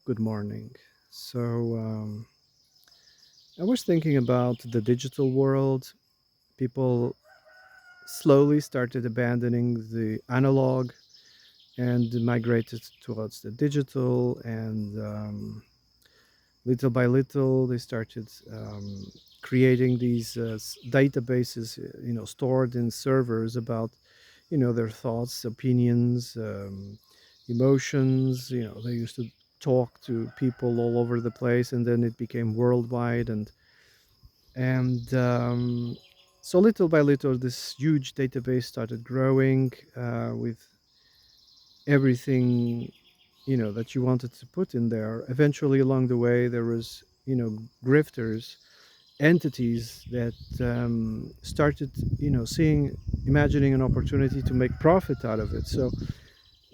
Good morning. So, I was thinking about the digital world. People slowly started abandoning the analog and migrated towards the digital, and little by little, they started creating these databases, stored in servers about, their thoughts, opinions, emotions. They used to talk to people all over the place, and then it became worldwide, and so little by little, this huge database started growing with everything that you wanted to put in there. Eventually, along the way, there was grifters, entities that started seeing, imagining an opportunity to make profit out of it. So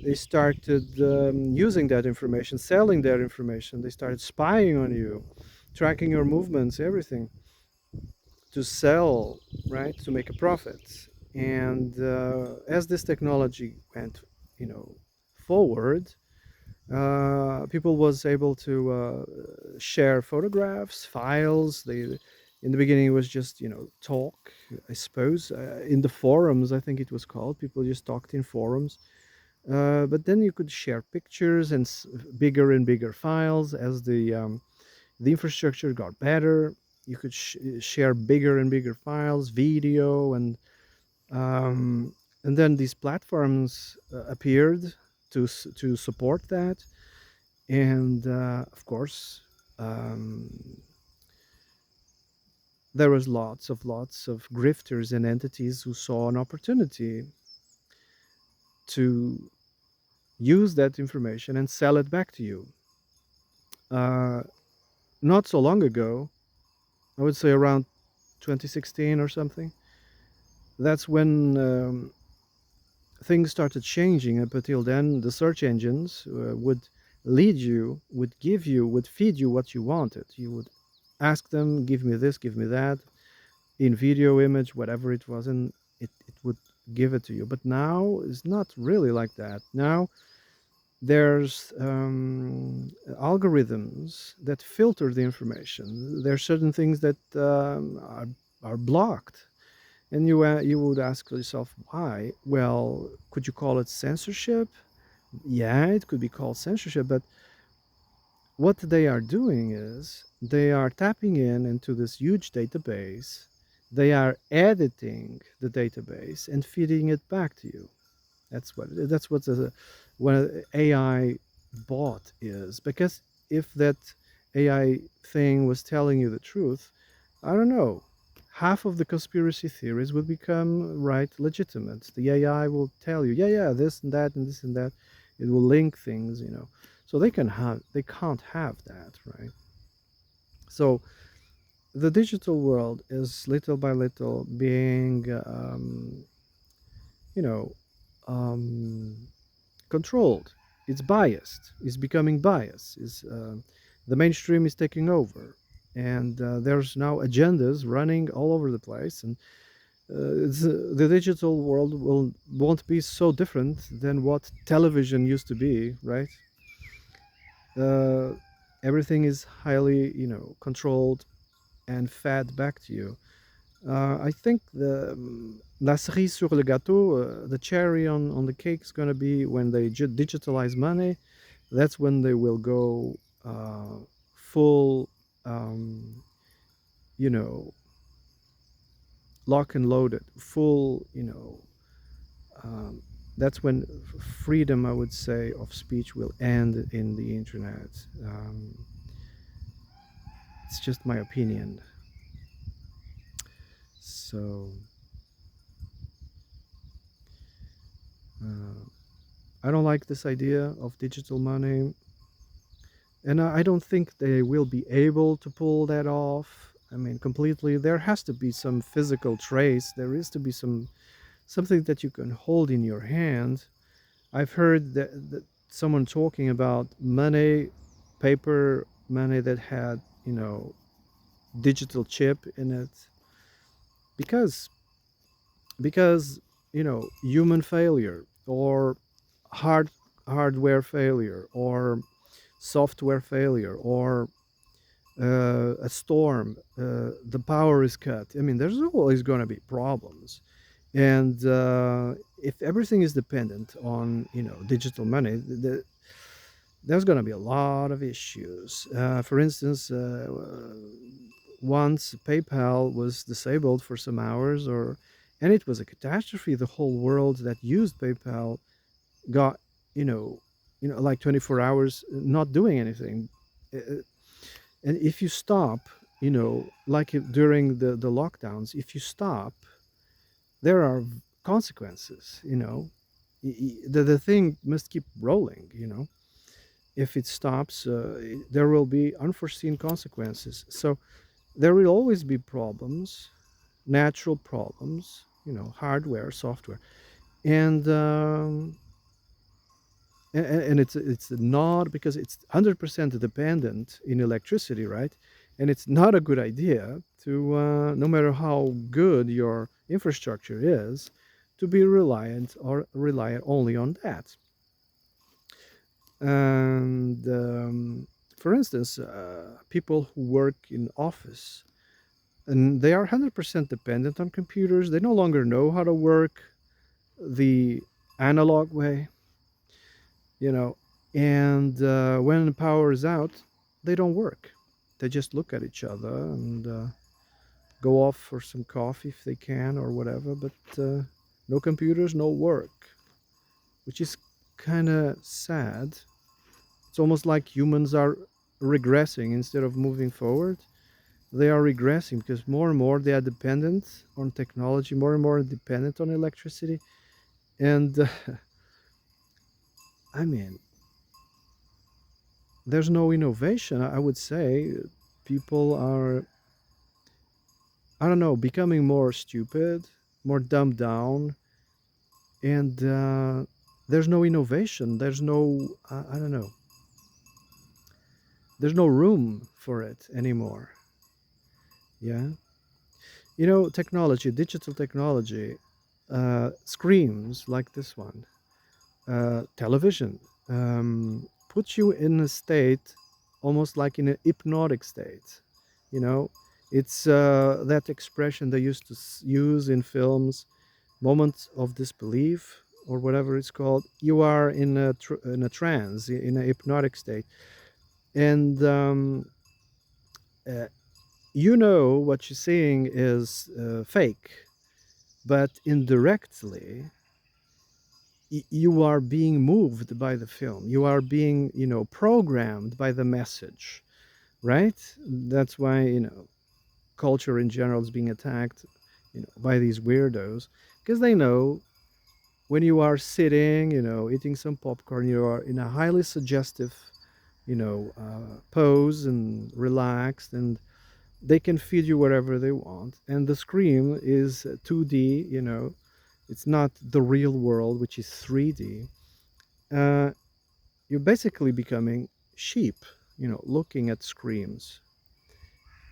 they started using that information, selling that information. They started spying on you, tracking your movements, everything, to sell, right, to make a profit. And as this technology went forward, people was able to share photographs, files. They, in the beginning, it was just talk, I suppose, in the forums. I think it was called. People just talked in forums. But then you could share pictures and bigger and bigger files as the infrastructure got better. You could share bigger and bigger files, video, um, and then these platforms appeared to support that. And of course, um, there was lots of grifters and entities who saw an opportunity to use that information and sell it back to you. Uh, Not so long ago, I would say around 2016 or something. That's when things started changing. Up until then, the search engines would lead you, would feed you what you wanted. You would ask them, give me this, give me that, in video, image, whatever it was, and it would give it to you. But now it's not really like that. Now there's algorithms that filter the information. There are certain things that are blocked, and you would ask yourself why. Well, could you call it censorship? Yeah, it could be called censorship, but what they are doing is they are tapping into this huge database. They are editing the database and feeding it back to you. That's what what an AI bot is. Because if that AI thing was telling you the truth, I don't know, half of the conspiracy theories would become right legitimate. The AI will tell you, yeah, this and that and this and that. It will link things. So they can't have that, right? So the digital world is little by little being you know um, controlled. It's biased. It's becoming biased. The mainstream is taking over, and there's now agendas running all over the place. And the digital world won't be so different than what television used to be, right? Uh, Everything is highly, controlled and fed back to you. I think la cerise sur le gâteau, the cherry on the cake, is going to be when they digitalize money. That's when they will go full, um, you know, lock and loaded, full, um, that's when freedom, I would say, of speech will end in the internet. It's just my opinion. So uh, I don't like this idea of digital money. And I don't think they will be able to pull that off. I mean, completely. There has to be some physical trace. There is to be something that you can hold in your hand. I've heard that someone talking about money, paper money that had, digital chip in it, because human failure or hard hardware failure or software failure, or a storm, the power is cut. I mean, there's always going to be problems, and if everything is dependent on digital money, there's going to be a lot of issues. For instance, once PayPal was disabled for some hours, and it was a catastrophe. The whole world that used PayPal got you know like 24 hours not doing anything. Uh, and if you stop, like during the lockdowns, if you stop, there are consequences. The thing must keep rolling. If it stops, there will be unforeseen consequences. So there will always be problems, natural problems, hardware, software, and and it's not, because it's 100% dependent in electricity, right? And it's not a good idea to, no matter how good your infrastructure is, to be reliant or rely only on that. And for instance, people who work in office, and they are 100% dependent on computers. They no longer know how to work the analog way, you know and when the power is out, they don't work. They just look at each other and go off for some coffee if they can, or whatever, but no computers, no work, which is kind of sad. It's almost like humans are regressing instead of moving forward. They are regressing because more and more they are dependent on technology, more and more dependent on electricity. And I mean, there's no innovation. I would say people are, I don't know, becoming more stupid, more dumbed down, and there's no innovation. There's no, I don't know, there's no room for it anymore. Yeah. Technology, digital technology, screens like this one, television, puts you in a state almost like in a hypnotic state. You know, it's that expression they used to use in films, moment of disbelief or whatever it's called. You are in a trance, in a hypnotic state, and uh, what you're seeing is fake, but indirectly you are being moved by the film. You are being, programmed by the message, right? That's why, culture in general is being attacked, by these weirdos, because they know when you are sitting, eating some popcorn, you are in a highly suggestive, pose and relaxed, and they can feed you whatever they want. And the screen is 2D, it's not the real world, which is 3D. Uh, you're basically becoming sheep, looking at screens.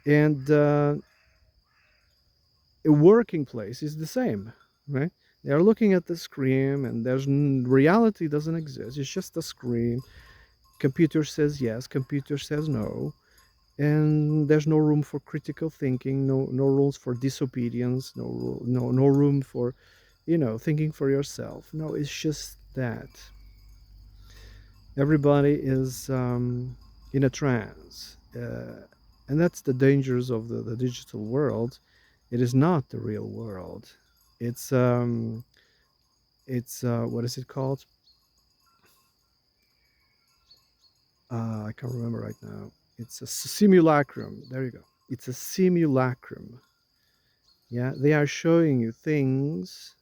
And a working place is the same, right? They are looking at the screen, and reality doesn't exist. It's just a screen. Computer says yes, computer says no, and there's no room for critical thinking, no rules for disobedience, no room for, thinking for yourself. No, it's just that everybody is in a trance, and that's the dangers of the digital world. It is not the real world. It's what is it called? I can't remember right now. It's a simulacrum. There you go. It's a simulacrum. Yeah, they are showing you things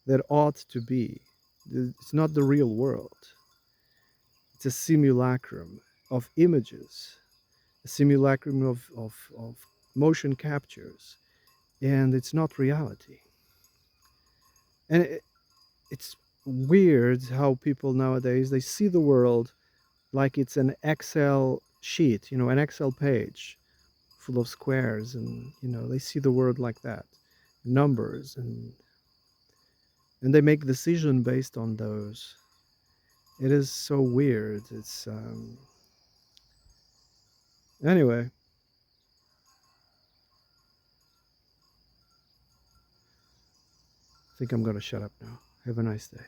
that ought to be. It's not the real world. It's a simulacrum of images, a simulacrum of motion captures, and it's not reality. And it's weird how people nowadays, they see the world like it's an Excel sheet, an Excel page full of squares, and they see the world like that, numbers, and they make decision based on those. It is so weird. It's Anyway, I think I'm going to shut up now. Have a nice day.